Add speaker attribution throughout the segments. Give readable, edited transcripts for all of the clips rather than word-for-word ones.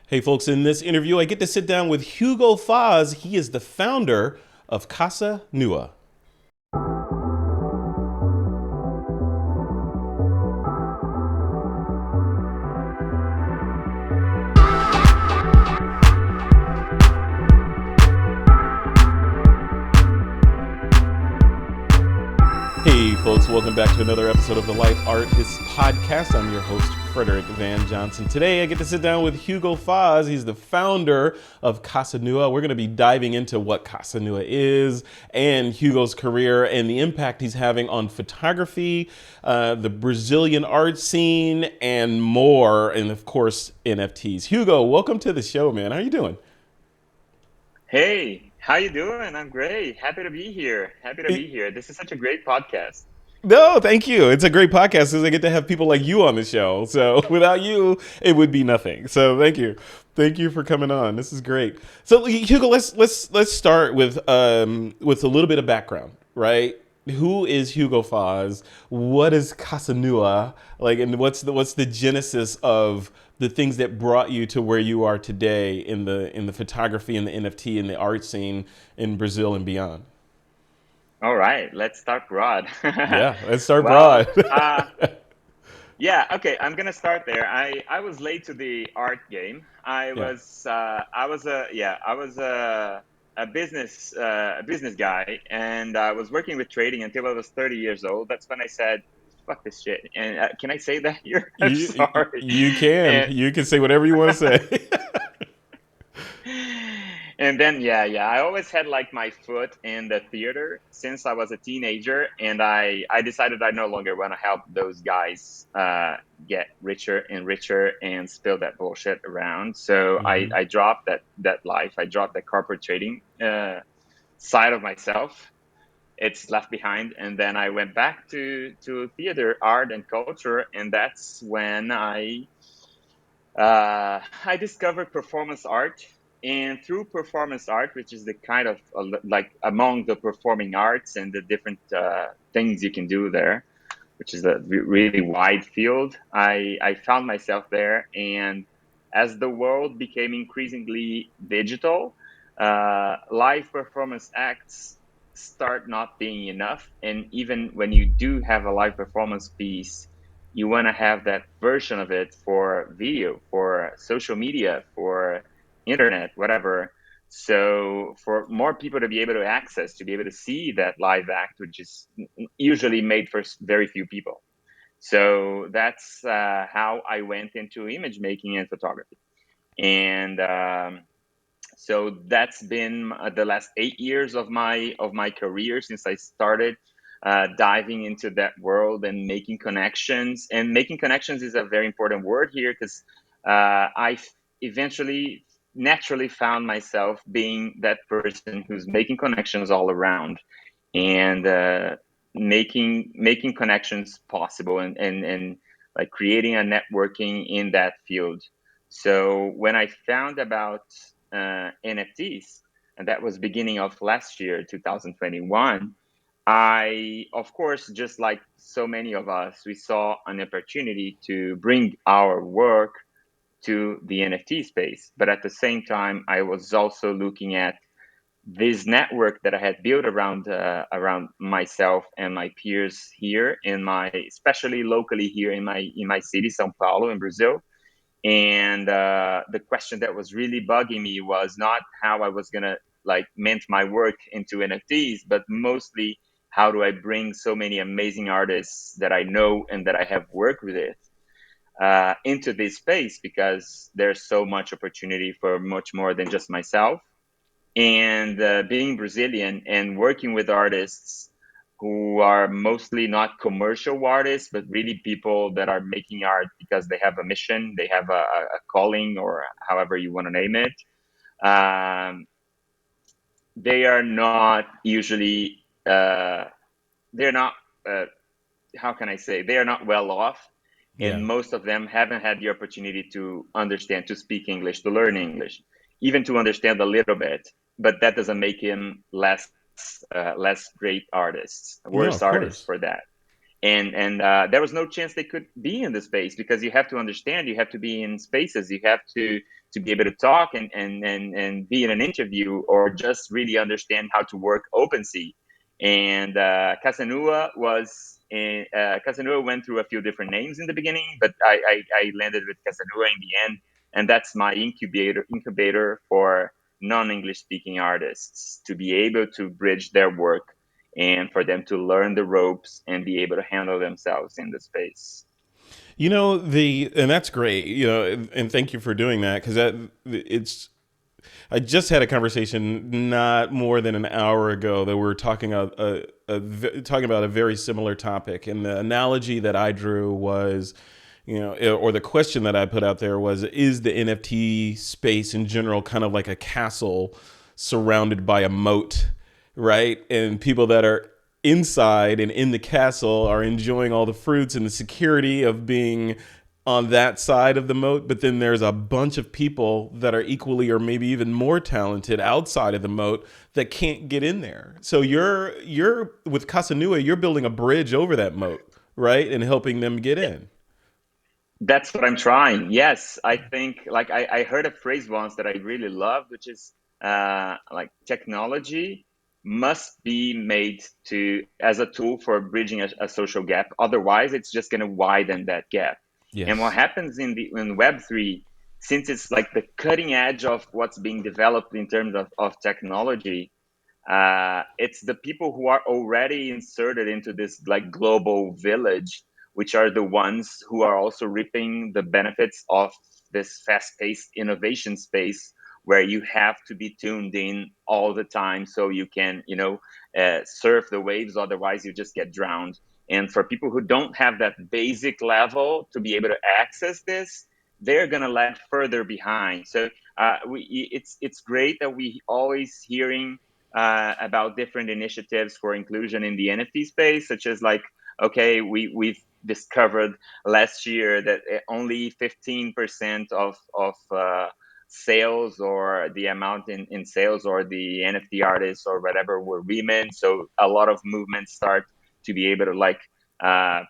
Speaker 1: Hey, folks, in this interview, I get to sit down with Hugo Faz. He is the founder of Casa NUA. Hey, folks, welcome back to another episode of the Life Artist Podcast. I'm your host, Frederick Van Johnson. Today, I get to sit down with Hugo Faz. He's the founder of Casa NUA. We're going to be diving into what Casa NUA is and Hugo's career and the impact he's having on photography, the Brazilian art scene, and more, and of course, NFTs. Hugo, welcome to the show, man. How are you doing?
Speaker 2: Hey, how you doing? I'm great. Happy to be here. Happy to be here. This is such a great podcast.
Speaker 1: No, thank you. It's a great podcast because I get to have people like you on the show. So without you, it would be nothing. So thank you for coming on. This is great. So Hugo, let's start with a little bit of background, right? Who is Hugo Faz? What is Casa NUA? Like, and what's the genesis of the things that brought you to where you are today in the photography and the NFT and the art scene in Brazil and beyond?
Speaker 2: All right, let's start broad.
Speaker 1: Yeah, let's start broad.
Speaker 2: Well, yeah, okay, I'm gonna start there. I was late to the art game.
Speaker 1: Yeah.
Speaker 2: I was a yeah I was a business guy, and I was working with trading until I was 30 years old. That's when I said, "Fuck this shit." And can I say that here? I'm sorry.
Speaker 1: You can
Speaker 2: And
Speaker 1: you can say whatever you want to say.
Speaker 2: and then yeah, I always had like my foot in the theater since I was a teenager, and I decided I no longer want to help those guys get richer and richer and spill that bullshit around. So I
Speaker 1: Hmm.
Speaker 2: I dropped that life. I dropped the corporate trading side of myself. It's left behind, and then I went back to theater, art, and culture, and that's when I discovered performance art, and through performance art, which is the kind of like among the performing arts and the different things you can do there, which is a really wide field. I found myself there, and as the world became increasingly digital, live performance acts start not being enough. And even when you do have a live performance piece, you want to have that version of it for video, for social media, for internet, whatever. So for more people to be able to access, to be able to see that live act, which is usually made for very few people. So that's how I went into image making and photography. And so that's been the last 8 years of my career since I started diving into that world and making connections. And making connections is a very important word here because I eventually naturally found myself being that person who's making connections all around, and making connections possible, and like creating a networking in that field. So when I found about NFTs, and that was beginning of last year, 2021, I, of course, just like so many of us, we saw an opportunity to bring our work to the NFT space. But at the same time, I was also looking at this network that I had built around myself and my peers here in my, especially locally here in my city, São Paulo, in Brazil. And the question that was really bugging me was not how I was gonna like mint my work into NFTs, but mostly how do I bring so many amazing artists that I know and that I have worked with it into this space, because there's so much opportunity for much more than just myself. And being Brazilian and working with artists who are mostly not commercial artists, but really people that are making art because they have a mission, they have a calling, or however you want to name it. Um, they are not usually, they're not, uh, how can I say, they are not well off.
Speaker 1: Yeah.
Speaker 2: And most of them haven't had the opportunity to understand, to speak English, to learn English, even to understand a little bit. But that doesn't make him less great artists,
Speaker 1: No,
Speaker 2: worse
Speaker 1: of
Speaker 2: artists
Speaker 1: course.
Speaker 2: for that. And there was no chance they could be in the space, because you have to understand, you have to be in spaces, you have to to be able to talk and be in an interview, or just really understand how to work OpenSea. And Casa NUA Casa NUA went through a few different names in the beginning, but I landed with Casa NUA in the end, and that's my incubator for non-English speaking artists to be able to bridge their work and for them to learn the ropes and be able to handle themselves in the space.
Speaker 1: And that's great, and thank you for doing that, because I just had a conversation not more than an hour ago that we were talking talking about a very similar topic, and the analogy that I drew was, or the question that I put out there was, is the NFT space in general kind of like a castle surrounded by a moat, right? And people that are inside and in the castle are enjoying all the fruits and the security of being on that side of the moat, but then there's a bunch of people that are equally or maybe even more talented outside of the moat that can't get in there. So you're with Casa NUA, you're building a bridge over that moat, right? And helping them get in.
Speaker 2: That's what I'm trying. Yes, I think, like, I heard a phrase once that I really loved, which is like, technology must be made to as a tool for bridging a social gap. Otherwise, it's just going to widen that gap. And what
Speaker 1: Yes.
Speaker 2: happens in Web3, since it's like the cutting edge of what's being developed in terms of technology, it's the people who are already inserted into this like global village, which are the ones who are also reaping the benefits of this fast-paced innovation space, where you have to be tuned in all the time so you can, surf the waves. Otherwise, you just get drowned. And for people who don't have that basic level to be able to access this, they're gonna lag further behind. So it's great that we always hearing about different initiatives for inclusion in the NFT space, such as, like, okay, we've discovered last year that only 15% of sales, or the amount in sales, or the NFT artists or whatever, were women. So a lot of movements start to be able to, like,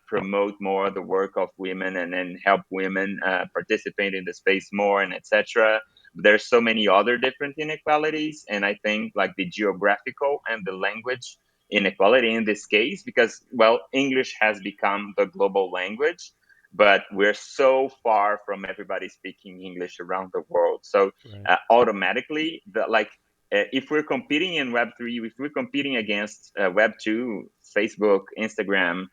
Speaker 2: promote more the work of women, and then help women participate in the space more, and etc. There's so many other different inequalities, and I think, like, the geographical and the language inequality in this case, because, well, English has become the global language, but we're so far from everybody speaking English around the world. So
Speaker 1: Right.
Speaker 2: automatically, if we're competing in Web3, if we're competing against Web2, Facebook, Instagram,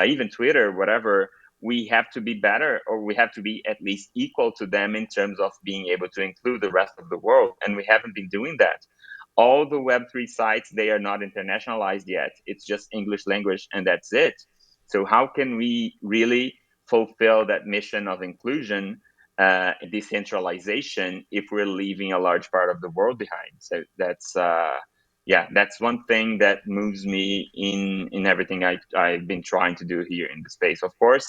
Speaker 2: even Twitter, whatever, we have to be better, or we have to be at least equal to them in terms of being able to include the rest of the world. And we haven't been doing that. All the Web3 sites, they are not internationalized yet. It's just English language, and that's it. So how can we really fulfill that mission of inclusion, decentralization, if we're leaving a large part of the world behind? So that's one thing that moves me in everything I've been trying to do here in the space. Of course,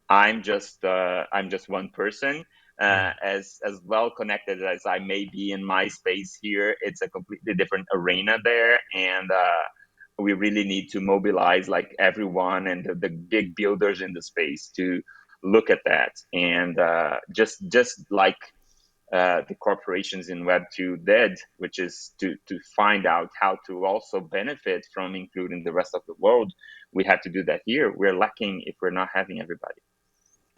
Speaker 2: I'm just one person.
Speaker 1: Right.
Speaker 2: As well connected as I may be in my space here, it's a completely different arena there, and we really need to mobilize, like, everyone and the big builders in the space to look at that, and just like the corporations in Web2 did, which is to find out how to also benefit from including the rest of the world. We have to do that here. We're lacking if we're not having everybody.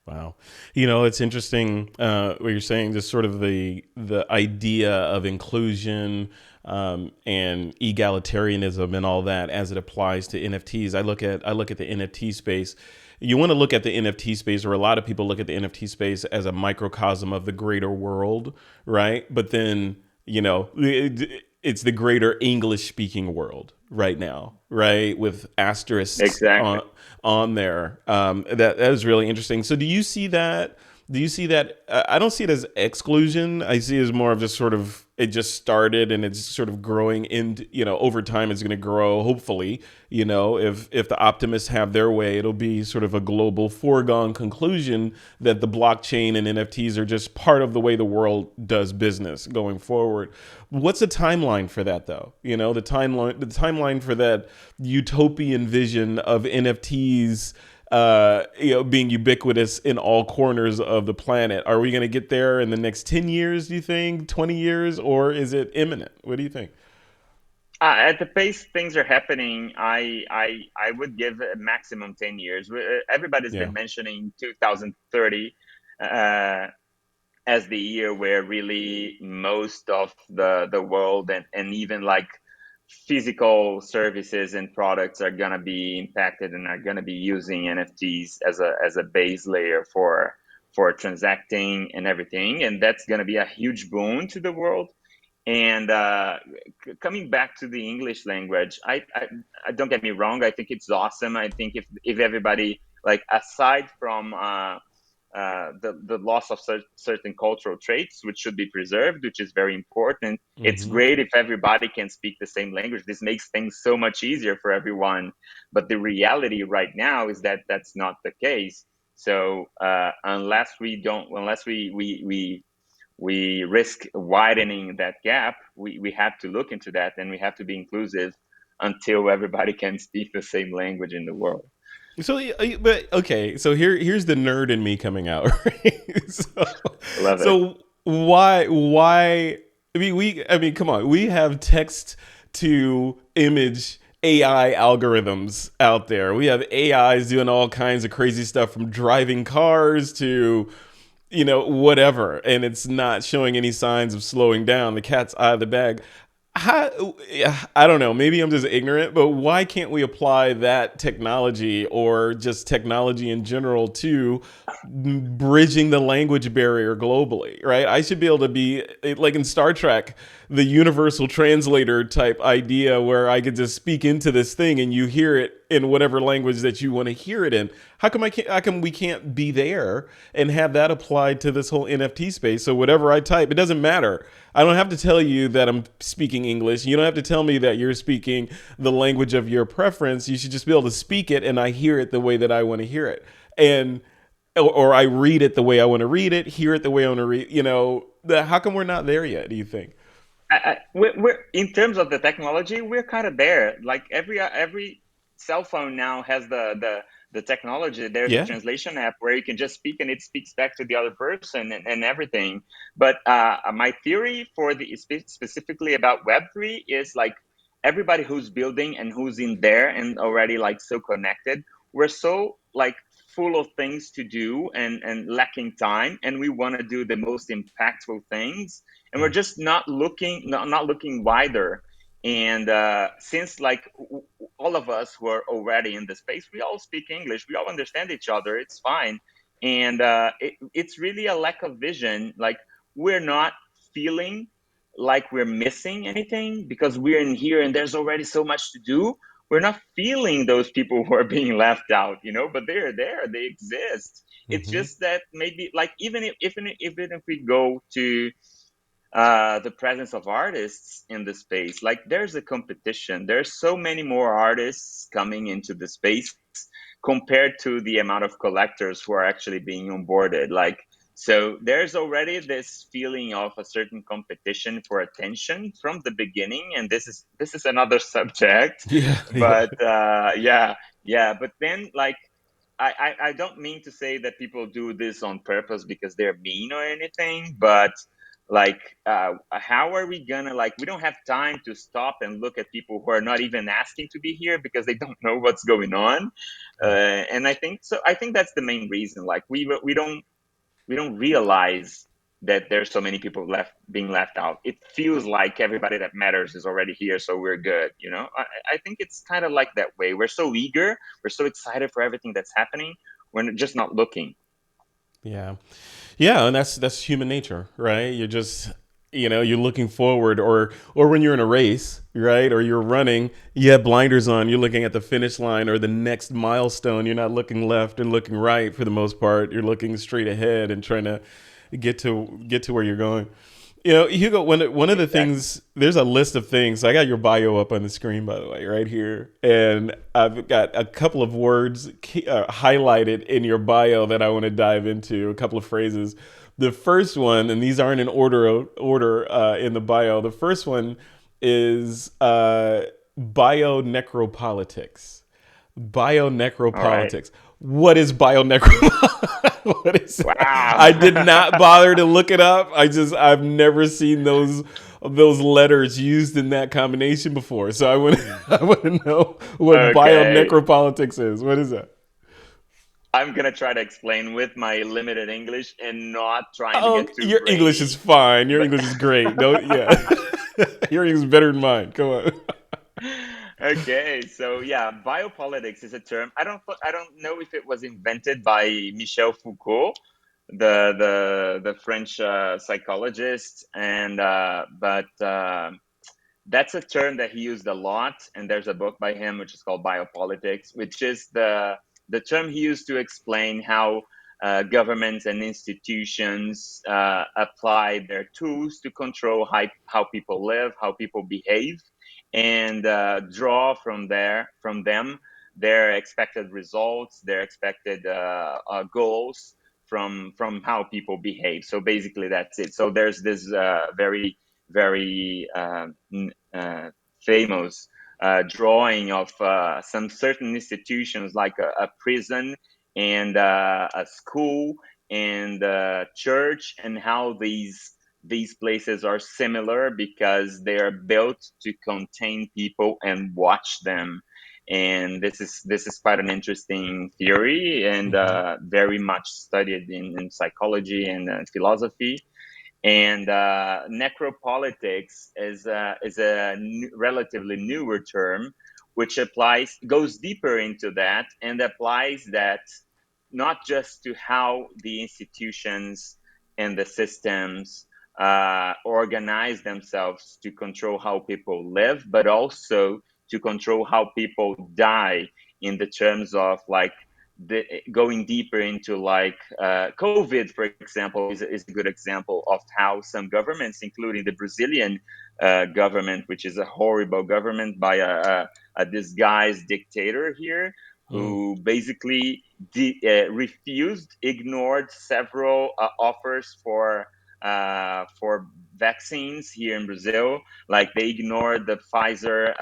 Speaker 1: Wow. It's interesting what you're saying, just sort of the idea of inclusion and egalitarianism and all that as it applies to NFTs. I look at the NFT space. You want to look at the NFT space, or a lot of people look at the NFT space as a microcosm of the greater world, right? But then, it's the greater English speaking world right now, right? With asterisks
Speaker 2: Exactly.
Speaker 1: on there. That is really interesting. So do you see that? I don't see it as exclusion. I see it as more of just sort of, it just started and it's sort of growing into, over time it's going to grow. Hopefully, if the optimists have their way, it'll be sort of a global foregone conclusion that the blockchain and NFTs are just part of the way the world does business going forward. What's the timeline for that, though? The timeline for that utopian vision of NFTs being ubiquitous in all corners of the planet. Are we going to get there in the next 10 years, do you think, 20 years, or is it imminent? What do you think?
Speaker 2: At the pace things are happening, I would give a maximum 10 years. Everybody's
Speaker 1: Yeah.
Speaker 2: been mentioning 2030 uh, as the year where really most of the world and even like physical services and products are gonna be impacted and are gonna be using NFTs as a base layer for transacting and everything, and that's gonna be a huge boon to the world. And coming back to the English language, I don't get me wrong. I think it's awesome. I think if everybody, like, aside from the loss of certain cultural traits, which should be preserved, which is very important, it's
Speaker 1: Hmm.
Speaker 2: great if everybody can speak the same language. This makes things so much easier for everyone. But the reality right now is that that's not the case. So unless we risk widening that gap, we have to look into that, and we have to be inclusive until everybody can speak the same language in the world.
Speaker 1: So, but okay. So here's the nerd in me coming out. Right?
Speaker 2: Love it.
Speaker 1: So why? I mean, come on. We have text to image AI algorithms out there. We have AIs doing all kinds of crazy stuff, from driving cars to whatever, and it's not showing any signs of slowing down. The cat's out of the bag. How, I don't know. Maybe I'm just ignorant, but why can't we apply that technology, or just technology in general, to bridging the language barrier globally? Right? I should be able to be like in Star Trek, the universal translator type idea, where I could just speak into this thing and you hear it in whatever language that you want to hear it in. How come I can't? How come we can't be there and have that applied to this whole NFT space? So whatever I type, it doesn't matter. I don't have to tell you that I'm speaking English. You don't have to tell me that you're speaking the language of your preference. You should just be able to speak it, and I hear it the way that I want to hear it, and or I read it the way I want to read it, hear it the way I want to read. How come we're not there yet? Do you think?
Speaker 2: We're in terms of the technology, we're kind of there. Like every cell phone now has the technology. There's a
Speaker 1: Yeah.
Speaker 2: translation app where you can just speak and it speaks back to the other person and everything. But my theory for the specifically about Web3 is like everybody who's building and who's in there and already like so connected, we're so like full of things to do and lacking time, and we want to do the most impactful things, and we're just not looking wider. And since like all of us who are already in the space, we all speak English, we all understand each other, it's fine. And it's really a lack of vision. Like, we're not feeling like we're missing anything because we're in here and there's already so much to do. We're not feeling those people who are being left out, but they're there, they exist. It's
Speaker 1: Mm-hmm.
Speaker 2: just that maybe, like, even if we go to the presence of artists in the space, like, there's a competition. There's so many more artists coming into the space compared to the amount of collectors who are actually being onboarded. Like, so there's already this feeling of a certain competition for attention from the beginning, and this is another subject.
Speaker 1: Yeah. Yeah.
Speaker 2: But yeah. But then, like, I don't mean to say that people do this on purpose because they're mean or anything, but like, how are we gonna, like, we don't have time to stop and look at people who are not even asking to be here because they don't know what's going on. And I think so. I think that's the main reason. Like, we don't realize that there's so many people being left out. It feels like everybody that matters is already here, so we're good. I think it's kind of like that way. We're so eager, we're so excited for everything that's happening. We're just not looking.
Speaker 1: Yeah. Yeah, and that's human nature, right? You're just you're looking forward, or when you're in a race, right? Or you're running, you have blinders on, you're looking at the finish line or the next milestone. You're not looking left and looking right for the most part. You're looking straight ahead and trying to get to where you're going. Hugo, one of the
Speaker 2: Exactly.
Speaker 1: things, there's a list of things. I got your bio up on the screen, by the way, right here, and I've got a couple of words highlighted in your bio that I want to dive into. A couple of phrases. The first one, and these aren't in order in the bio. The first one is bio necropolitics. Bio
Speaker 2: All right.
Speaker 1: necropolitics. What is bionecropolitics? What is that?
Speaker 2: Wow.
Speaker 1: I did not bother to look it up. I've never seen those letters used in that combination before. So I want to know what
Speaker 2: Okay.
Speaker 1: bionecropolitics is. What is that?
Speaker 2: I'm gonna try to explain with my limited English and not trying to
Speaker 1: Oh,
Speaker 2: get too
Speaker 1: your English is
Speaker 2: brainy.
Speaker 1: fine. Your
Speaker 2: But
Speaker 1: English is great. Don't, yeah. Your English is better than mine. Come on.
Speaker 2: okay, so yeah, biopolitics is a term. I don't know if it was invented by Michel Foucault, the French psychologist, and but that's a term that he used a lot. And there's a book by him which is called Biopolitics, which is the term he used to explain how governments and institutions apply their tools to control how people live, how people behave, and draw from them their expected results, their expected goals from how people behave. So basically, that's it. So there's this very famous drawing of some certain institutions like a prison and a school and a church, and how these places are similar because they are built to contain people and watch them. And this is quite an interesting theory, and
Speaker 1: Hmm.
Speaker 2: very much studied in psychology and philosophy. And necropolitics is a relatively newer term, which goes deeper into that and applies that not just to how the institutions and the systems organize themselves to control how people live, but also to control how people die, in the terms of like going deeper into like COVID, for example, is a good example of how some governments, including the Brazilian government, which is a horrible government by a disguised dictator here,
Speaker 1: Mm.
Speaker 2: who basically refused, ignored several offers for vaccines here in Brazil. Like they ignored the Pfizer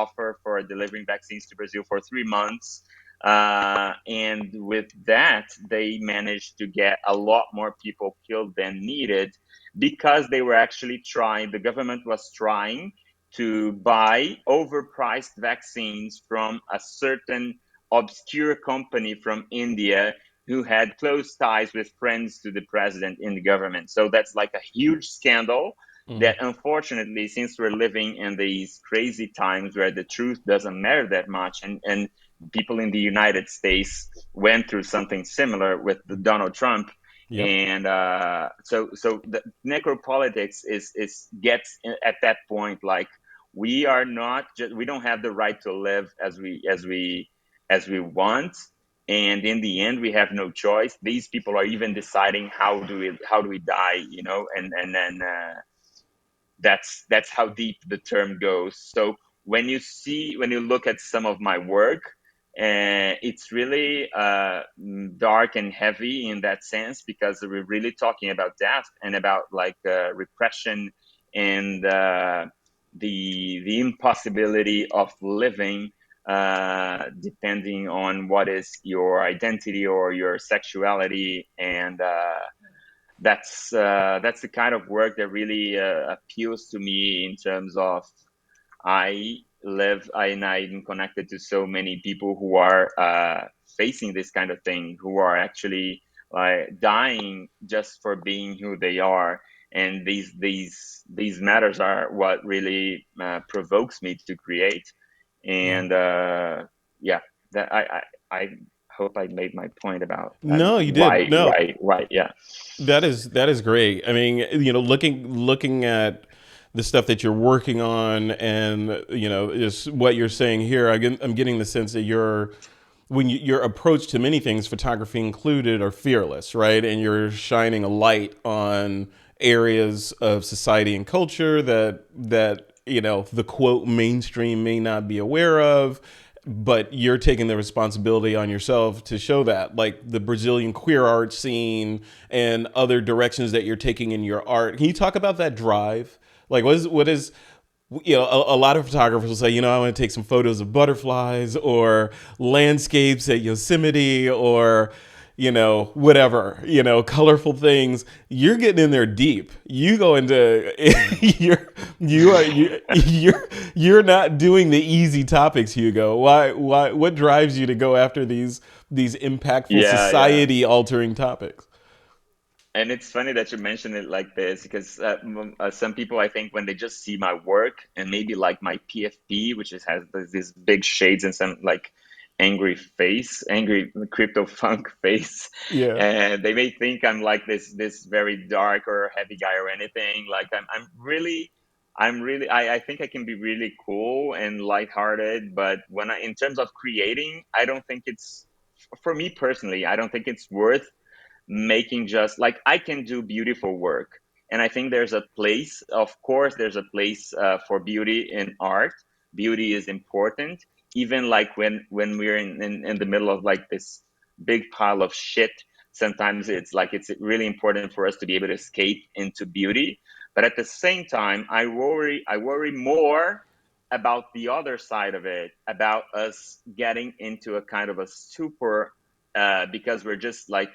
Speaker 2: offer for delivering vaccines to Brazil for 3 months. And with that, they managed to get a lot more people killed than needed, because they were actually trying, the government was trying to buy overpriced vaccines from a certain obscure company from India who had close ties with friends to the president in the government. So that's like a huge scandal
Speaker 1: Mm.
Speaker 2: that, unfortunately, since we're living in these crazy times where the truth doesn't matter that much, and people in the United States went through something similar with the Donald Trump.
Speaker 1: Yep.
Speaker 2: And so the necropolitics is gets at that point, like we are not just, we don't have the right to live as we want, and in the end we have no choice. These people are even deciding how do we die, and then that's how deep the term goes. So when you look at some of my work, it's really dark and heavy in that sense, because we're really talking about death and about like repression and the impossibility of living, depending on what is your identity or your sexuality. And that's the kind of work that really appeals to me, in terms of I'm connected to so many people who are facing this kind of thing, who are actually like dying just for being who they are. And these matters are what really provokes me to create.
Speaker 1: Yeah.
Speaker 2: And yeah, that I hope I made my point about
Speaker 1: No, you did.
Speaker 2: why
Speaker 1: No,
Speaker 2: why why yeah.
Speaker 1: that is great. I mean, looking at the stuff that you're working on, and just what you're saying here, I'm getting the sense that your approach to many things, photography included, are fearless, right? And you're shining a light on areas of society and culture that the quote mainstream may not be aware of, but you're taking the responsibility on yourself to show that, like the Brazilian queer art scene and other directions that you're taking in your art. Can you talk about that drive? Like, what is a lot of photographers will say, I want to take some photos of butterflies or landscapes at Yosemite or, whatever, colorful things. You're getting in there deep. You go into you're not doing the easy topics, Hugo. What drives you to go after these impactful
Speaker 2: Yeah, yeah.
Speaker 1: society altering topics?
Speaker 2: And it's funny that you mention it like this because some people, I think, when they just see my work and maybe like my PFP, which has these big shades and some like angry crypto funk face,
Speaker 1: Yeah.
Speaker 2: and they may think I'm like this very dark or heavy guy or anything. Like I think I can be really cool and lighthearted, but in terms of creating, I don't think it's for me personally. I don't think it's worth making just like I can do beautiful work. And I think there's a place, of course, there's a place for beauty in art. Beauty is important, even like when we're in the middle of like this big pile of shit. Sometimes it's really important for us to be able to escape into beauty. But at the same time, I worry more about the other side of it, about us getting into a kind of a super because we're just like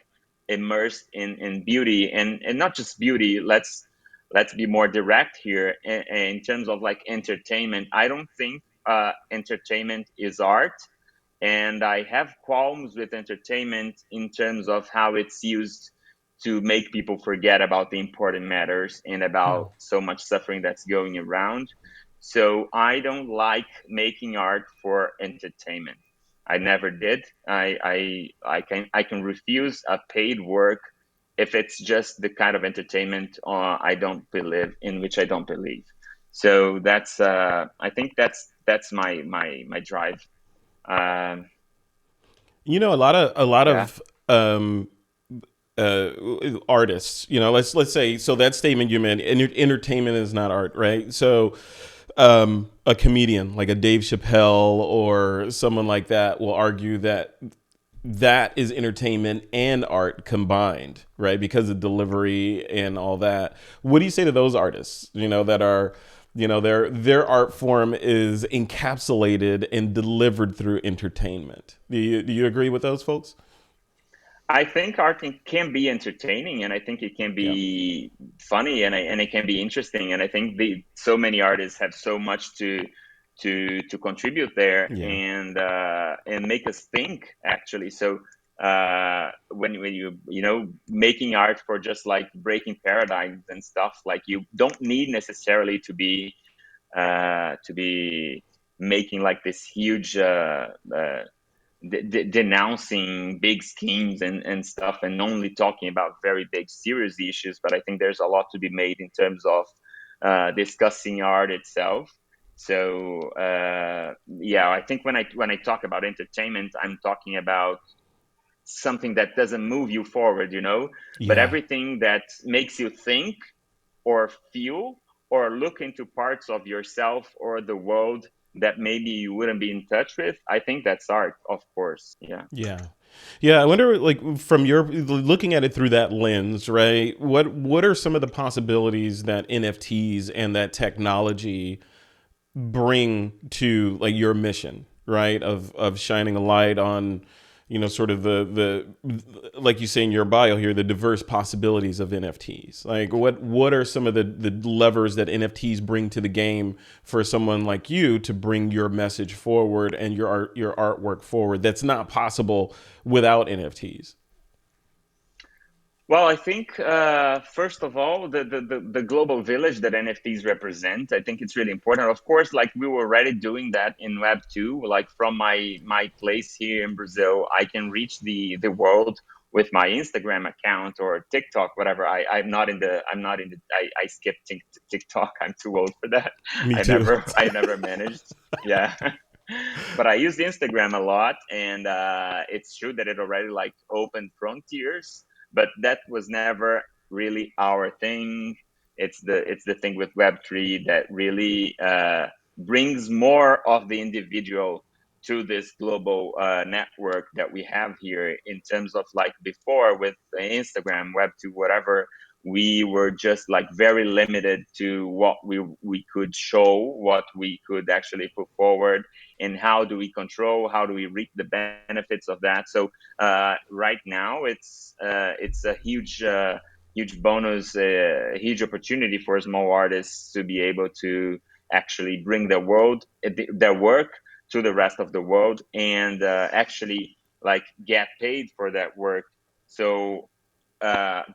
Speaker 2: immersed in beauty and not just beauty. Let's be more direct here in terms of like entertainment. I don't think entertainment is art, and I have qualms with entertainment in terms of how it's used to make people forget about the important matters and about so much suffering that's going around. So I don't like making art for entertainment. I never did. I can refuse a paid work if it's just the kind of entertainment I don't believe in, which I don't believe. So that's I think that's my drive. Um,
Speaker 1: A lot
Speaker 2: yeah.
Speaker 1: of uh, artists. Let's say, so that statement you made, entertainment is not art, right? So a comedian like a Dave Chappelle or someone like that will argue that that is entertainment and art combined, right? Because of delivery and all that. What do you say to those artists, that are, their art form is encapsulated and delivered through entertainment? Do you agree with those folks?
Speaker 2: I think art can be entertaining, and I think it can
Speaker 1: Yeah.
Speaker 2: be funny, and it can be interesting. And I think so many artists have so much to contribute there,
Speaker 1: Yeah.
Speaker 2: and make us think actually. So when you making art for just like breaking paradigms and stuff, like you don't need necessarily to be making like this huge denouncing big schemes and stuff, and only talking about very big serious issues. But I think there's a lot to be made in terms of discussing art itself. So yeah, I think when I talk about entertainment, I'm talking about something that doesn't move you forward, but
Speaker 1: Yeah.
Speaker 2: everything that makes you think or feel or look into parts of yourself or the world that maybe you wouldn't be in touch with. I think that's art, of course. Yeah.
Speaker 1: Yeah. Yeah, I wonder, like, from your looking at it through that lens, right? What are some of the possibilities that NFTs and that technology bring to, like, your mission, right? Of shining a light on, sort of the like you say in your bio here, the diverse possibilities of NFTs. Like, what are some of the levers that NFTs bring to the game for someone like you to bring your message forward and your artwork forward that's not possible without NFTs?
Speaker 2: Well, I think first of all, the global village that NFTs represent, I think it's really important. Of course, like we were already doing that in Web 2. Like from my place here in Brazil, I can reach the world with my Instagram account or TikTok, whatever. I skipped TikTok. I'm too old for that.
Speaker 1: Me
Speaker 2: I
Speaker 1: too.
Speaker 2: never I never managed. Yeah. But I use Instagram a lot, and it's true that it already like opened frontiers, but that was never really our thing. It's the thing with Web3 that really brings more of the individual to this global network that we have here. In terms of like before with Instagram, Web2, whatever, we were just like very limited to what we could show, what we could actually put forward, and how do we control, how do we reap the benefits of that. So right now it's a huge bonus, a huge opportunity for small artists to be able to actually bring their work to the rest of the world, and actually like get paid for that work. So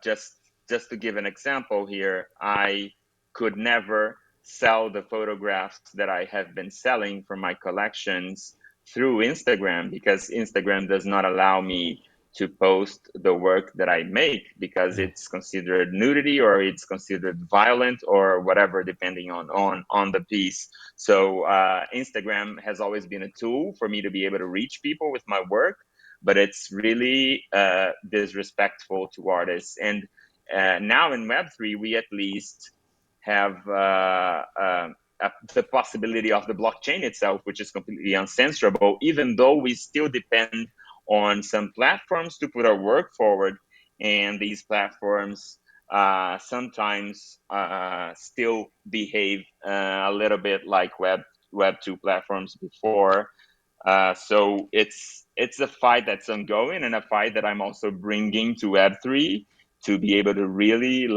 Speaker 2: just to give an example here, I could never sell the photographs that I have been selling from my collections through Instagram, because Instagram does not allow me to post the work that I make, because
Speaker 1: Yeah.
Speaker 2: it's considered nudity or it's considered violent or whatever, depending on the piece. So Instagram has always been a tool for me to be able to reach people with my work, but it's really disrespectful to artists. And now in Web3, we at least have the possibility of the blockchain itself, which is completely uncensorable, even though we still depend on some platforms to put our work forward. And these platforms sometimes still behave a little bit like Web 2 platforms before. So it's a fight that's ongoing, and a fight that I'm also bringing to Web3, to be able to really,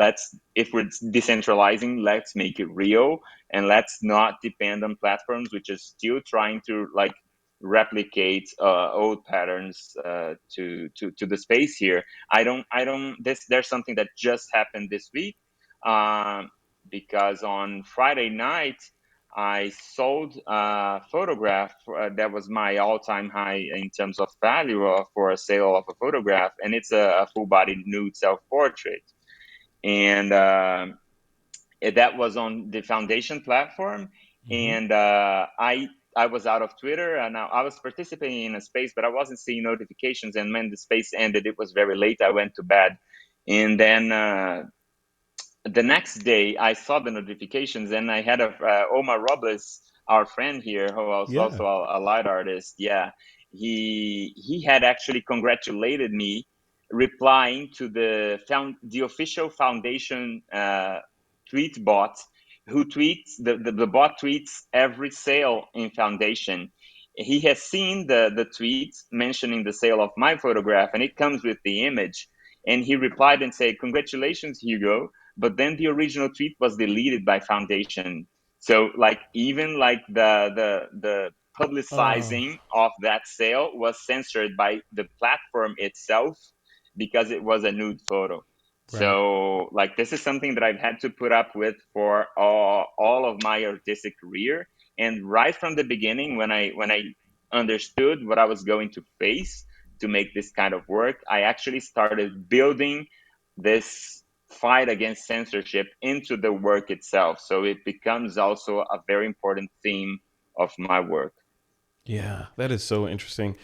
Speaker 2: if we're decentralizing, let's make it real, and let's not depend on platforms which is still trying to like replicate old patterns to the space here. I don't this There's something that just happened this week, um, because on Friday night I sold a photograph that was my all-time high in terms of value for a sale of a photograph, and it's a full-body nude self-portrait. And that was on the Foundation platform.
Speaker 1: Hmm.
Speaker 2: And I was out of Twitter, and I was participating in a space, but I wasn't seeing notifications. And when the space ended, it was very late. I went to bed, and then the next day I saw the notifications, and I had Omar Robles, our friend here, who was
Speaker 1: Yeah.
Speaker 2: also a light artist. Yeah, he had actually congratulated me, replying to the official foundation tweet bot, who tweets the bot tweets every sale in foundation. He has seen the tweet mentioning the sale of my photograph, and it comes with the image. And he replied and said, "Congratulations, Hugo." But then the original tweet was deleted by Foundation. So like even like the
Speaker 1: Oh,
Speaker 2: publicizing of that sale was censored by the platform itself, because it was a nude photo.
Speaker 1: right.
Speaker 2: So like this is something that I've had to put up with for all of my artistic career. And right from the beginning, when I understood what I was going to face to make this kind of work, I actually started building this fight against censorship into the work itself. So it becomes also a very important theme of my work.
Speaker 1: Yeah, that is so interesting.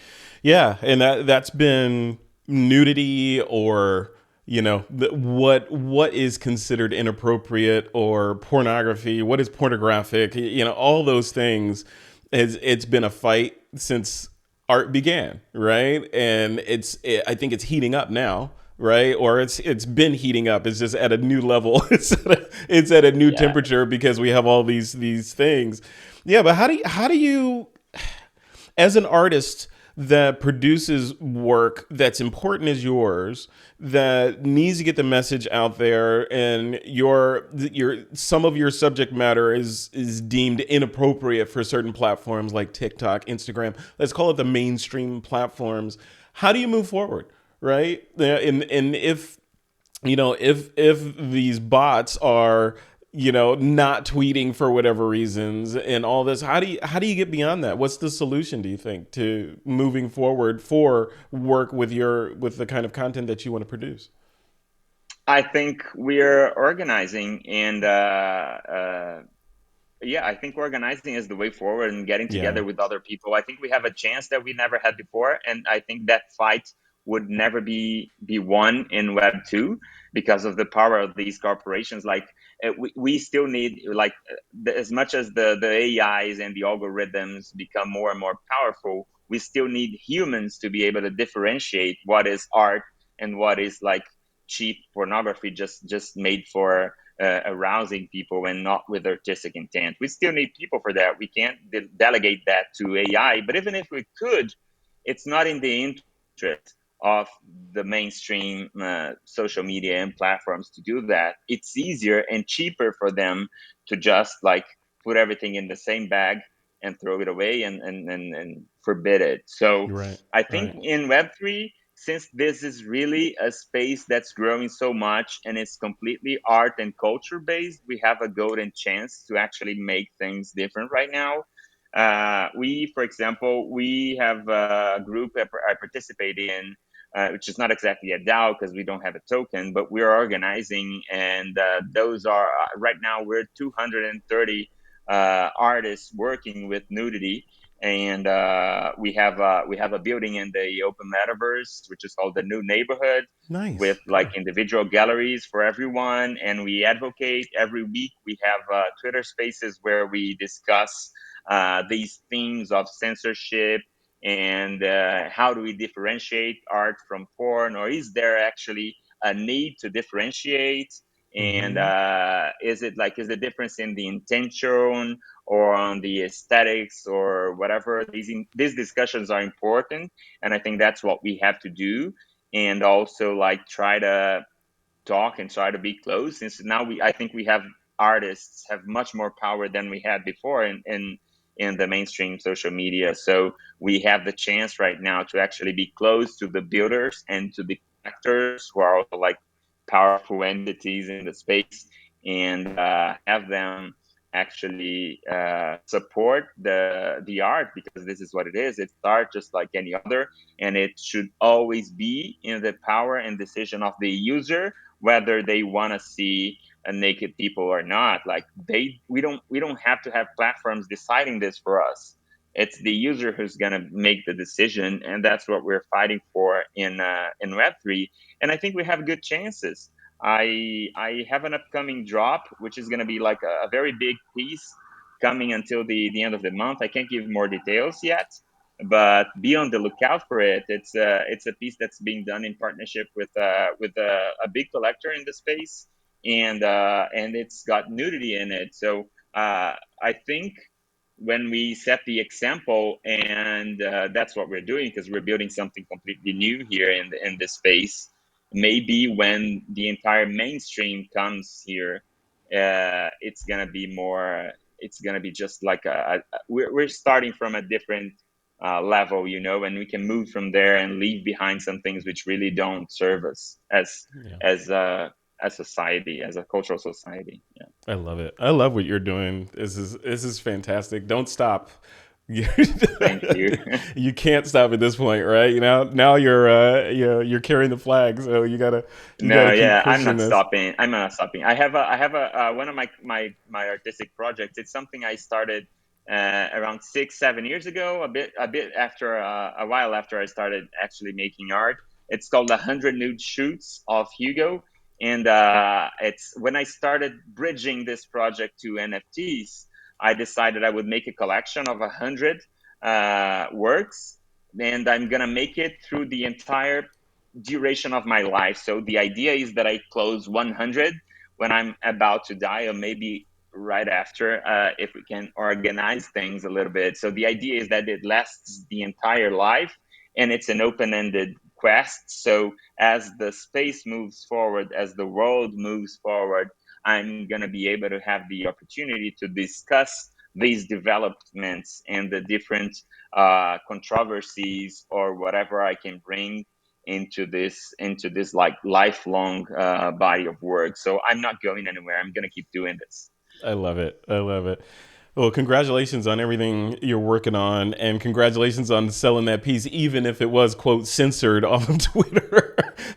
Speaker 1: Yeah, and that's been nudity, or what is considered inappropriate, or pornography, what is pornographic, all those things. It's been a fight since art began, right? And I think it's heating up now, right? Or it's been heating up. It's just at a new level. It's at a new
Speaker 2: Yeah.
Speaker 1: temperature because we have all these things. Yeah, but how do you, as an artist that produces work that's important as yours, that needs to get the message out there, and your some of your subject matter is deemed inappropriate for certain platforms like TikTok, Instagram, let's call it the mainstream platforms. How do you move forward, right? And if if these bots are not tweeting for whatever reasons and all this, how do you get beyond that? What's the solution, do you think, to moving forward for work with the kind of content that you want to produce?
Speaker 2: I think we're organizing, and yeah, I think organizing is the way forward, and getting
Speaker 1: Yeah.
Speaker 2: together with other people. I think we have a chance that we never had before, and I think that fight would never be won in Web 2, because of the power of these corporations. Like we still need, like as much as the AIs and the algorithms become more and more powerful, we still need humans to be able to differentiate what is art and what is like cheap pornography just made for arousing people and not with artistic intent. We still need people for that. We can't delegate that to AI. But even if we could, it's not in the interest of the mainstream social media and platforms to do that. It's easier and cheaper for them to just like put everything in the same bag and throw it away and forbid it. So
Speaker 1: You're right.
Speaker 2: I think
Speaker 1: Right.
Speaker 2: in Web3, since this is really a space that's growing so much and it's completely art and culture based, we have a golden chance to actually make things different right now. For example, we have a group I participate in, which is not exactly a DAO because we don't have a token, but we're organizing, and those are right now we're 230 artists working with nudity, and we have a building in the open metaverse, which is called the New Neighborhood, with
Speaker 1: Nice.
Speaker 2: like
Speaker 1: Yeah.
Speaker 2: individual galleries for everyone, and we advocate every week. We have Twitter Spaces where we discuss these themes of censorship and how do we differentiate art from porn, or is there actually a need to differentiate? And
Speaker 1: Mm-hmm.
Speaker 2: is the difference in the intention or on the aesthetics or whatever? These discussions are important, and I think that's what we have to do, and also like try to talk and try to be close, since now I think we have artists have much more power than we had before in the mainstream social media. So we have the chance right now to actually be close to the builders and to the actors who are also like powerful entities in the space, and have them actually support the art, because this is what it is. It's art just like any other, and it should always be in the power and decision of the user whether they want to see a naked people or not. Like we don't have to have platforms deciding this for us. It's the user who's going to make the decision, and that's what we're fighting for in Web3. And I think we have good chances. I have an upcoming drop, which is going to be like a very big piece coming until the end of the month. I can't give more details yet, but be on the lookout for it. It's a piece that's being done in partnership with a big collector in the space, and it's got nudity in it. So I think when we set the example, and that's what we're doing, because we're building something completely new here in this space. Maybe when the entire mainstream comes here, it's gonna be more. It's gonna be just like we're starting from a different level, and we can move from there and leave behind some things which really don't serve us
Speaker 1: Yeah.
Speaker 2: as a society, as a cultural society. Yeah.
Speaker 1: I love it. I love what you're doing. This is fantastic. Don't stop. You
Speaker 2: Thank you.
Speaker 1: you can't stop at this point, right? Now you're carrying the flag, so you
Speaker 2: No,
Speaker 1: gotta keep
Speaker 2: yeah, I'm
Speaker 1: pushing
Speaker 2: not
Speaker 1: this.
Speaker 2: stopping. I'm not stopping. I have a one of my artistic projects. It's something I started around 6 7 years ago. A bit after a while after I started actually making art. It's called 100 Nude Shoots of Hugo, and it's when I started bridging this project to NFTs. I decided I would make a collection of 100 works, and I'm gonna make it through the entire duration of my life. So the idea is that I close 100 when I'm about to die, or maybe right after, if we can organize things a little bit. So the idea is that it lasts the entire life, and it's an open-ended quest. So as the space moves forward, as the world moves forward, I'm going to be able to have the opportunity to discuss these developments and the different controversies or whatever I can bring into this like lifelong body of work. So I'm not going anywhere. I'm gonna keep doing this.
Speaker 1: I love it. I love it. Well, congratulations on everything you're working on, and congratulations on selling that piece, even if it was quote censored off of Twitter.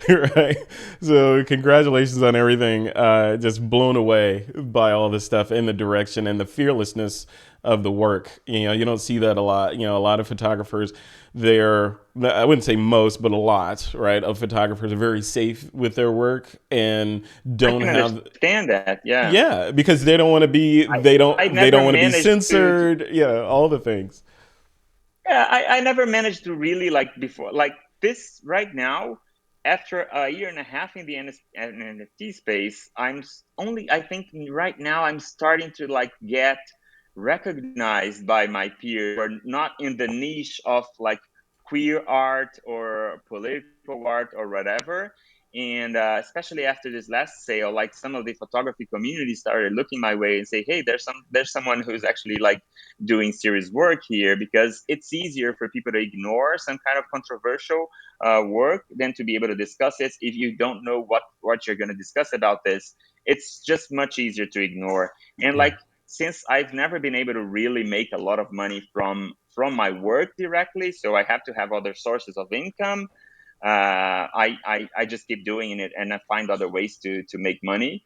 Speaker 1: Right. So, congratulations on everything. Just blown away by all this stuff and the direction and the fearlessness of the work. You don't see that a lot. A lot of photographers, I wouldn't say most, but a lot, right, of photographers are very safe with their work and
Speaker 2: I
Speaker 1: don't
Speaker 2: can
Speaker 1: have.
Speaker 2: understand that. Yeah,
Speaker 1: Yeah, because they don't want to be
Speaker 2: I
Speaker 1: they don't
Speaker 2: I
Speaker 1: they
Speaker 2: never
Speaker 1: don't want to be
Speaker 2: managed to
Speaker 1: censored. Yeah, all the things.
Speaker 2: yeah, I never managed to really like before like this right now. after a year and a half in the NFT space, only, I think right now I'm starting to like get recognized by my peers who are not in the niche of like queer art or political art or whatever. And especially after this last sale, like some of the photography community started looking my way and say, "Hey, there's someone who's actually like doing serious work here," because it's easier for people to ignore some kind of controversial work than to be able to discuss it. If you don't know what you're going to discuss about this, it's just much easier to ignore. And
Speaker 1: Yeah.
Speaker 2: like, since I've never been able to really make a lot of money from my work directly, so I have to have other sources of income. I just keep doing it, and I find other ways to make money,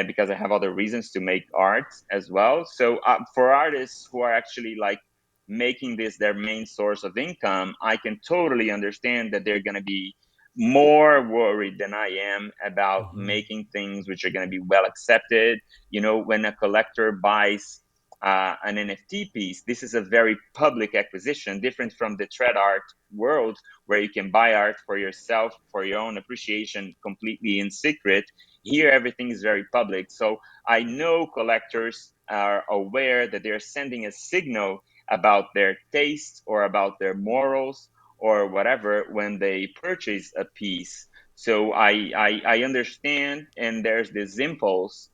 Speaker 2: because I have other reasons to make art as well. So for artists who are actually like making this their main source of income, I can totally understand that they're going to be more worried than I am about
Speaker 1: Hmm.
Speaker 2: making things which are going to be well accepted. You know, when a collector buys an NFT piece, this is a very public acquisition, different from the thread art world, where you can buy art for yourself, for your own appreciation, completely in secret. Here, everything is very public. So I know collectors are aware that they're sending a signal about their taste or about their morals or whatever when they purchase a piece. So I understand, and there's this impulse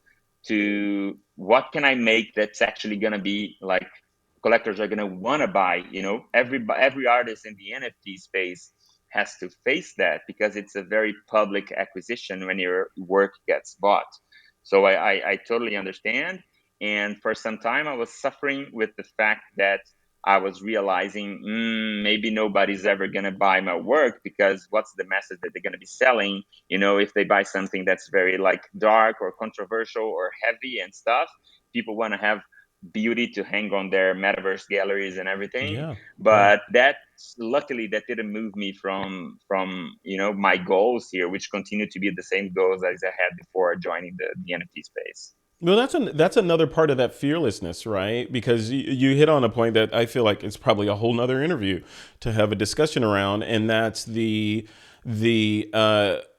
Speaker 2: to what can I make that's actually going to be like collectors are going to want to buy. You know, every artist in the NFT space has to face that, because it's a very public acquisition when your work gets bought. So I totally understand. And for some time, I was suffering with the fact that I was realizing, maybe nobody's ever going to buy my work, because what's the message that they're going to be selling? You know, if they buy something that's very like dark or controversial or heavy and stuff, people want to have beauty to hang on their metaverse galleries and everything.
Speaker 1: Yeah. Yeah.
Speaker 2: But that, luckily, that didn't move me from my goals here, which continue to be the same goals as I had before joining the NFT space.
Speaker 1: Well, that's another part of that fearlessness, right? Because you hit on a point that I feel like it's probably a whole nother interview to have a discussion around, and that's the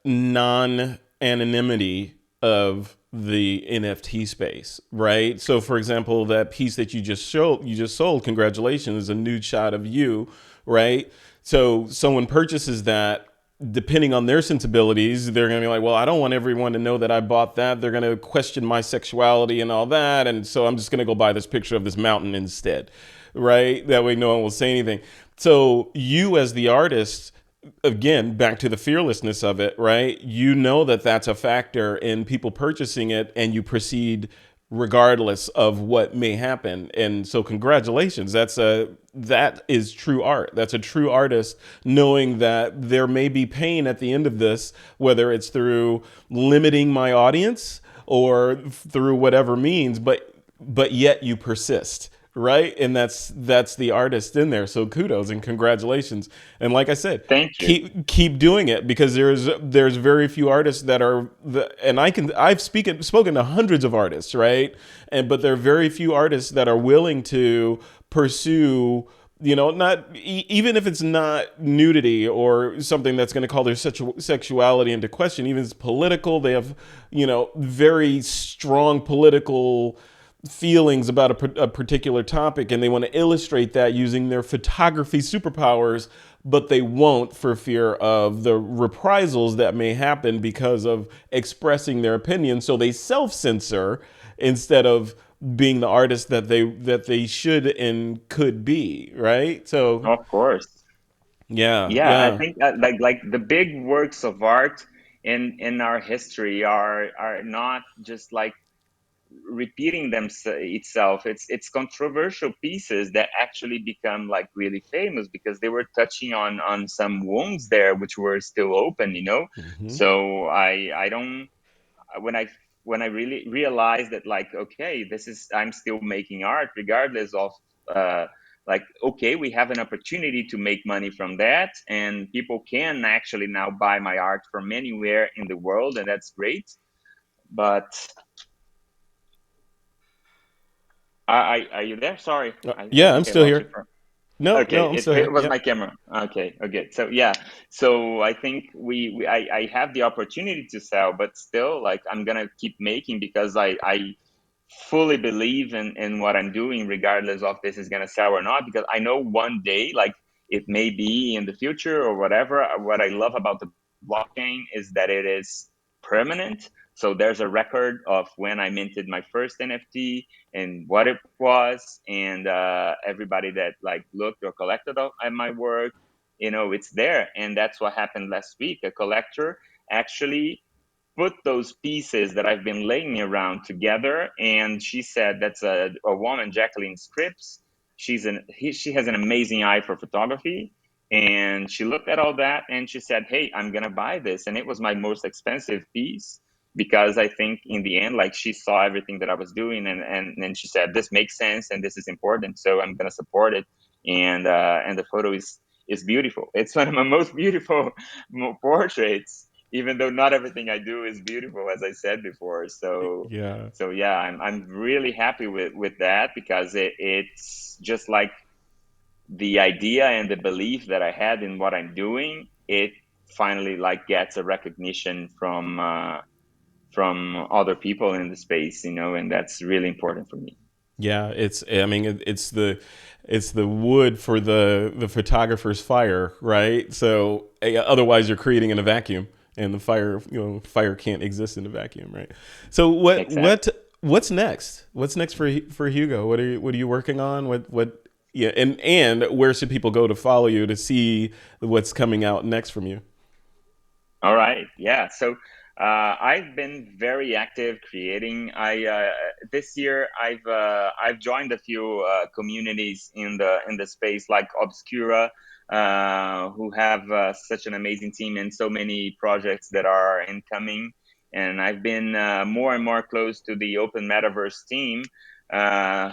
Speaker 1: non anonymity of the NFT space, right? So, for example, that piece that you just sold, congratulations, is a nude shot of you, right? So, someone purchases that, depending on their sensibilities, they're going to be like, well, I don't want everyone to know that I bought that. They're going to question my sexuality and all that. And so I'm just going to go buy this picture of this mountain instead, right? That way no one will say anything. So you, as the artist, again, back to the fearlessness of it, right? You know that that's a factor in people purchasing it, and you proceed regardless of what may happen. And so congratulations. That is true art. That's a true artist, knowing that there may be pain at the end of this, whether it's through limiting my audience or through whatever means, but yet you persist, right? And that's the artist in there. So kudos and congratulations. And like I said,
Speaker 2: Thank you.
Speaker 1: keep doing it, because there's very few artists that are and I've spoken to hundreds of artists, right? And but there are very few artists that are willing to pursue, not even if it's not nudity or something that's going to call their sexuality into question. Even if it's political, they have, very strong political feelings about a particular topic, and they want to illustrate that using their photography superpowers, but they won't, for fear of the reprisals that may happen because of expressing their opinion. So they self-censor instead of being the artist that they should and could be, right? So
Speaker 2: Of course.
Speaker 1: yeah,
Speaker 2: Yeah, I
Speaker 1: yeah.
Speaker 2: think like the big works of art in our history are not just like repeating itself. It's controversial pieces that actually become like really famous because they were touching on some wounds there which were still open, you know.
Speaker 1: Hmm.
Speaker 2: So I don't, when I really realized that, like, okay, this is, I'm still making art regardless of uh like, okay, we have an opportunity to make money from that, and people can actually now buy my art from anywhere in the world, and that's great. But are you there? Sorry, I
Speaker 1: Yeah, I'm
Speaker 2: think I
Speaker 1: still
Speaker 2: lost you
Speaker 1: here.
Speaker 2: for.
Speaker 1: No,
Speaker 2: Okay,
Speaker 1: no, I'm still
Speaker 2: it
Speaker 1: here.
Speaker 2: was
Speaker 1: Yep.
Speaker 2: my camera. Okay, okay. So yeah, so I think I have the opportunity to sell, but still, like I'm gonna keep making because I fully believe in what I'm doing, regardless of this is gonna sell or not. Because I know one day, like it may be in the future or whatever. What I love about the blockchain is that it is permanent. So there's a record of when I minted my first NFT and what it was, and everybody that like looked or collected at my work, it's there. And that's what happened last week. A collector actually put those pieces that I've been laying around together. And she said that's a woman, Jacqueline Scripps. She has an amazing eye for photography. And she looked at all that and she said, "Hey, I'm gonna buy this." And it was my most expensive piece because I think in the end, like she saw everything that I was doing, and she said, "This makes sense and this is important, so I'm gonna support it." And the photo is beautiful. It's one of my most beautiful portraits, even though not everything I do is beautiful, as I said before. So,
Speaker 1: Yeah.
Speaker 2: so yeah, I'm really happy with that because it's just like the idea and the belief that I had in what I'm doing. It finally like gets a recognition from other people in the space, and that's really important for me.
Speaker 1: Yeah, I mean, it's the wood for the photographer's fire, right? So otherwise, you're creating in a vacuum, and the fire, fire can't exist in a vacuum, right? So
Speaker 2: Exactly.
Speaker 1: what's next? What's next for Hugo? What are you working on? What yeah, and where should people go to follow you to see what's coming out next from you?
Speaker 2: All right. Yeah. So I've been very active creating. I This year I've joined a few communities in the space like Obscura, who have such an amazing team and so many projects that are incoming. And I've been more and more close to the Open Metaverse team,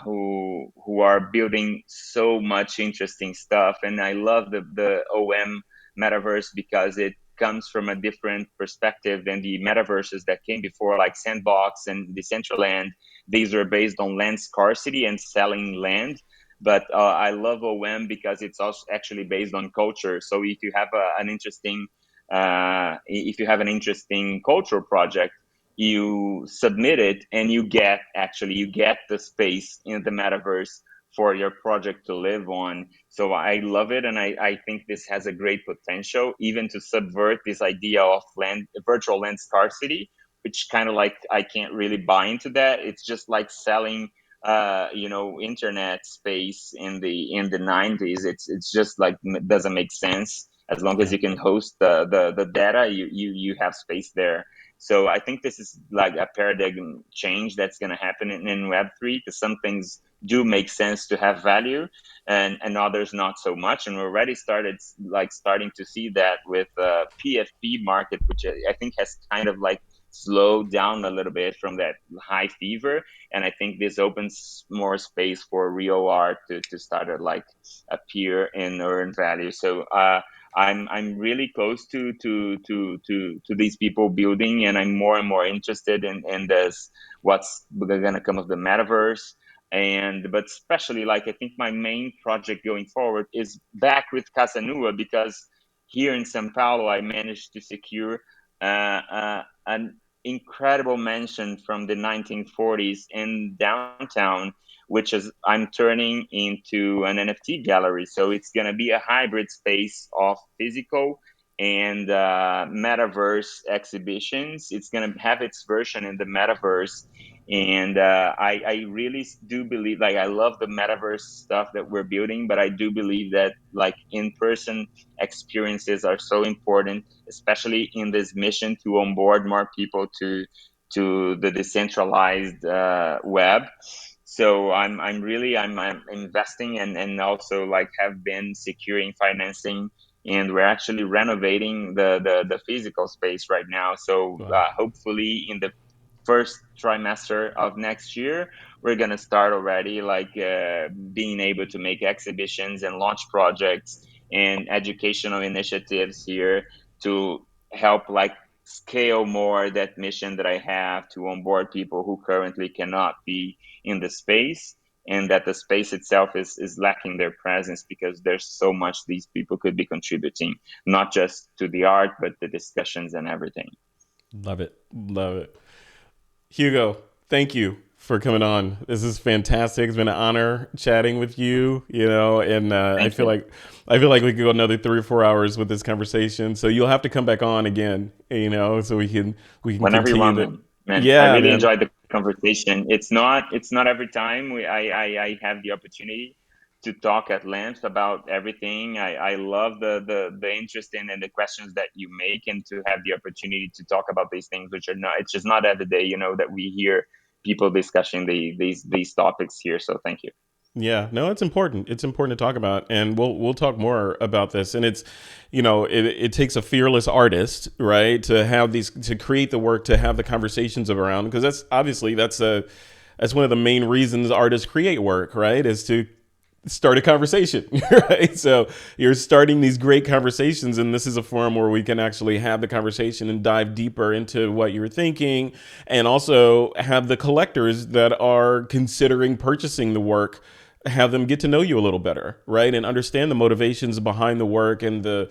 Speaker 2: who are building so much interesting stuff. And I love the OM metaverse because it comes from a different perspective than the metaverses that came before, like Sandbox and Decentraland. These are based on land scarcity and selling land. But I love OM because it's also actually based on culture. So if you have an interesting cultural project, you submit it and you get the space in the metaverse for your project to live on. So I love it, and I think this has a great potential, even to subvert this idea of virtual land scarcity, which kind of like I can't really buy into that. It's just like selling, internet space in the 90s. It's just like doesn't make sense. As long as
Speaker 1: Yeah.
Speaker 2: you can host the data, you have space there. So I think this is like a paradigm change that's going to happen in Web3, because some things do make sense to have value, and others not so much. And we already starting to see that with PFP market, which I think has kind of like slowed down a little bit from that high fever. And I think this opens more space for real art to start to like appear and earn value. So I'm really close to these people building, and I'm more and more interested in this, what's gonna come of the metaverse. And but especially, like, I think my main project going forward is back with Casa NUA, because here in São Paulo I managed to secure an incredible mansion from the 1940s in downtown, which is I'm turning into an NFT gallery. So it's gonna be a hybrid space of physical and metaverse exhibitions. It's gonna have its version in the metaverse. And I really do believe, like, I love the metaverse stuff that we're building, but I do believe that like in-person experiences are so important, especially in this mission to onboard more people to the decentralized web. So I'm investing, and also like have been securing financing, and we're actually renovating the physical space right now. So
Speaker 1: Wow.
Speaker 2: hopefully in the first trimester of next year, we're going to start already like being able to make exhibitions and launch projects and educational initiatives here to help like scale more that mission that I have to onboard people who currently cannot be in the space. and that the space itself is lacking their presence because there's so much these people could be contributing, not just to the art, but the discussions and everything.
Speaker 1: Love it. Love it. Hugo, thank you for coming on. This is fantastic. It's been an honor chatting with you, and I feel like we could go another 3 or 4 hours with this conversation. So you'll have to come back on again, so we can
Speaker 2: Whenever you want, man.
Speaker 1: Yeah,
Speaker 2: I really
Speaker 1: man.
Speaker 2: enjoyed the conversation. It's not every time I have the opportunity to talk at length about everything. I love the interest in and the questions that you make, and to have the opportunity to talk about these things, which are not, it's just not every day, that we hear people discussing these topics here. So thank you.
Speaker 1: Yeah, no, it's important. It's important to talk about, and we'll talk more about this. And it's, it takes a fearless artist, right, to create the work, to have the conversations around, because that's one of the main reasons artists create work, right, is to start a conversation, right? So you're starting these great conversations, and this is a forum where we can actually have the conversation and dive deeper into what you're thinking, and also have the collectors that are considering purchasing the work, have them get to know you a little better, right? And understand the motivations behind the work and the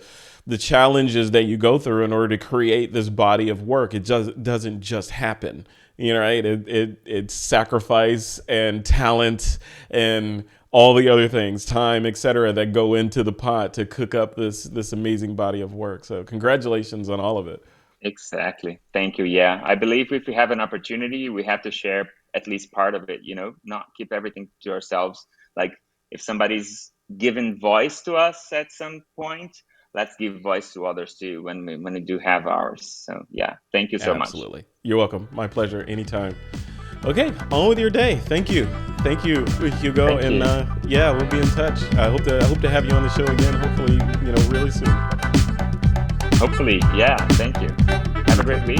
Speaker 1: challenges that you go through in order to create this body of work. It just doesn't just happen, right? It's sacrifice and talent and all the other things, time, etc., that go into the pot to cook up this amazing body of work. So congratulations on all of it.
Speaker 2: Exactly. Thank you. Yeah. I believe if we have an opportunity, we have to share at least part of it, not keep everything to ourselves. Like, if somebody's given voice to us at some point, let's give voice to others too when we do have ours. So yeah, thank you so much.
Speaker 1: Absolutely. You're welcome. My pleasure. Anytime. Okay, on with your day. Thank you, Hugo.
Speaker 2: Thank you.
Speaker 1: Yeah, we'll be in touch. I hope to have you on the show again. Hopefully, really soon.
Speaker 2: Hopefully, yeah. Thank you. Have a great week.